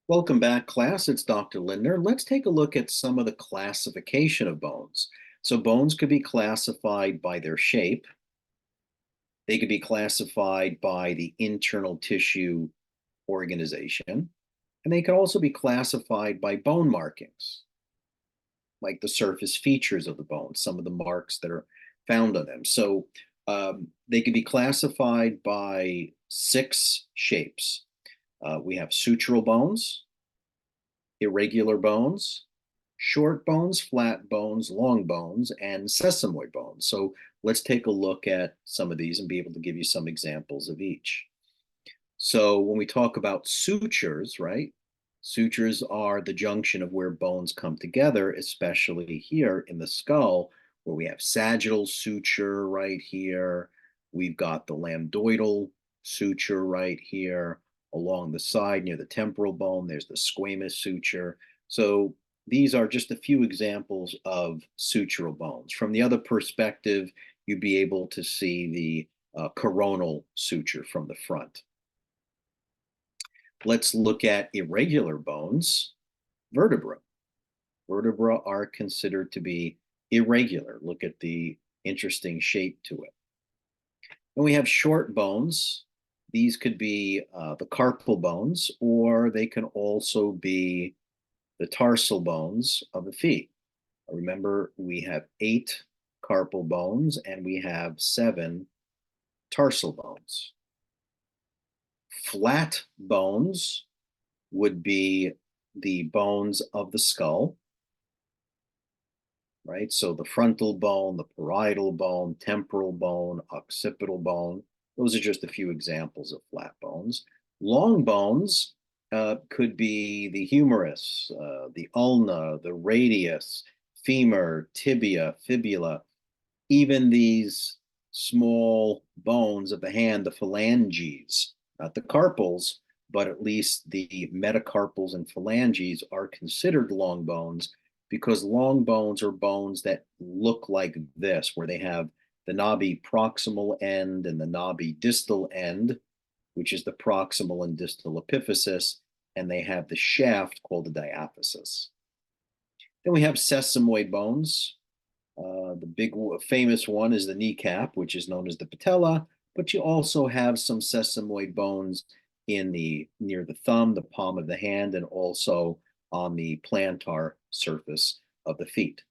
Welcome back, class. It's Dr. Lindner. Let's take a look at some of the classification of bones. So bones could be classified by their shape. They could be classified by the internal tissue organization. And they could also be classified by bone markings, like the surface features of the bone, some of the marks that are found on them. So they could be classified by six shapes. We have sutural bones, irregular bones, short bones, flat bones, long bones, and sesamoid bones. So let's take a look at some of these and be able to give you some examples of each. So when we talk about sutures, right? Sutures are the junction of where bones come together, especially here in the skull, where we have sagittal suture right here. We've got the lambdoidal suture right here. Along the side near the temporal bone, there's the squamous suture. So these are just a few examples of sutural bones. From the other perspective, you'd be able to see the coronal suture from the front. Let's look at irregular bones, vertebra. Vertebra are considered to be irregular. Look at the interesting shape to it. And we have short bones. These could be the carpal bones, or they can also be the tarsal bones of the feet. Remember, we have 8 carpal bones and we have 7 tarsal bones. Flat bones would be the bones of the skull, right? So the frontal bone, the parietal bone, temporal bone, occipital bone. Those are just a few examples of flat bones. Long bones could be the humerus, the ulna, the radius, femur, tibia, fibula, even these small bones of the hand, the phalanges, not the carpals, but at least the metacarpals and phalanges are considered long bones because long bones are bones that look like this, where they have the knobby proximal end and the knobby distal end, which is the proximal and distal epiphysis, and they have the shaft called the diaphysis. Then we have sesamoid bones. The big famous one is the kneecap, which is known as the patella, but you also have some sesamoid bones in the near the thumb, the palm of the hand, and also on the plantar surface of the feet.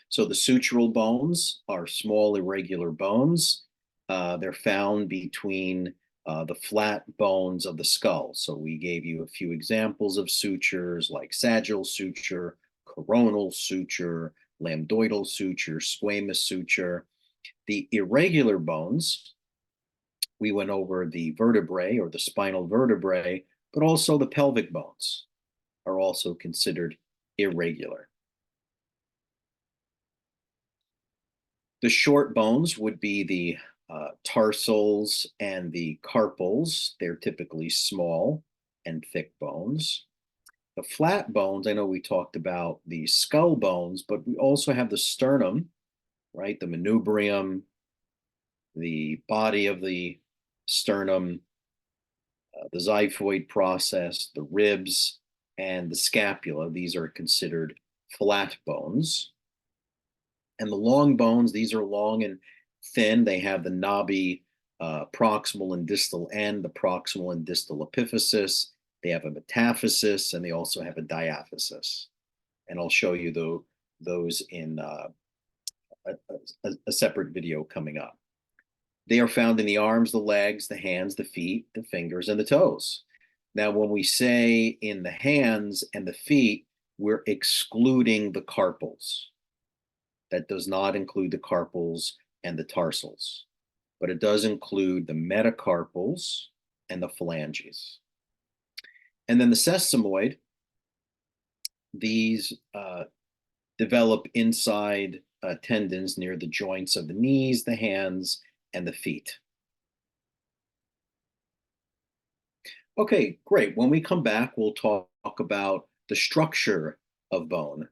So the sutural bones are small irregular bones. They're found between the flat bones of the skull. So we gave you a few examples of sutures like sagittal suture, coronal suture, lambdoidal suture, squamous suture. The irregular bones, we went over the vertebrae or the spinal vertebrae, but also the pelvic bones are also considered irregular. The short bones would be the tarsals and the carpals. They're typically small and thick bones. The flat bones, I know we talked about the skull bones, but we also have the sternum, right? The manubrium, the body of the sternum, the xiphoid process, the ribs, and the scapula. These are considered flat bones. And the long bones, these are long and thin. They have the knobby proximal and distal end, the proximal and distal epiphysis. They have a metaphysis, and they also have a diaphysis. And I'll show you those in a separate video coming up. They are found in the arms, the legs, the hands, the feet, the fingers, and the toes. Now, when we say in the hands and the feet, we're excluding the carpals. That does not include the carpals and the tarsals, but it does include the metacarpals and the phalanges. And then the sesamoid, these develop inside tendons near the joints of the knees, the hands, and the feet. Okay, great. When we come back, we'll talk about the structure of bone.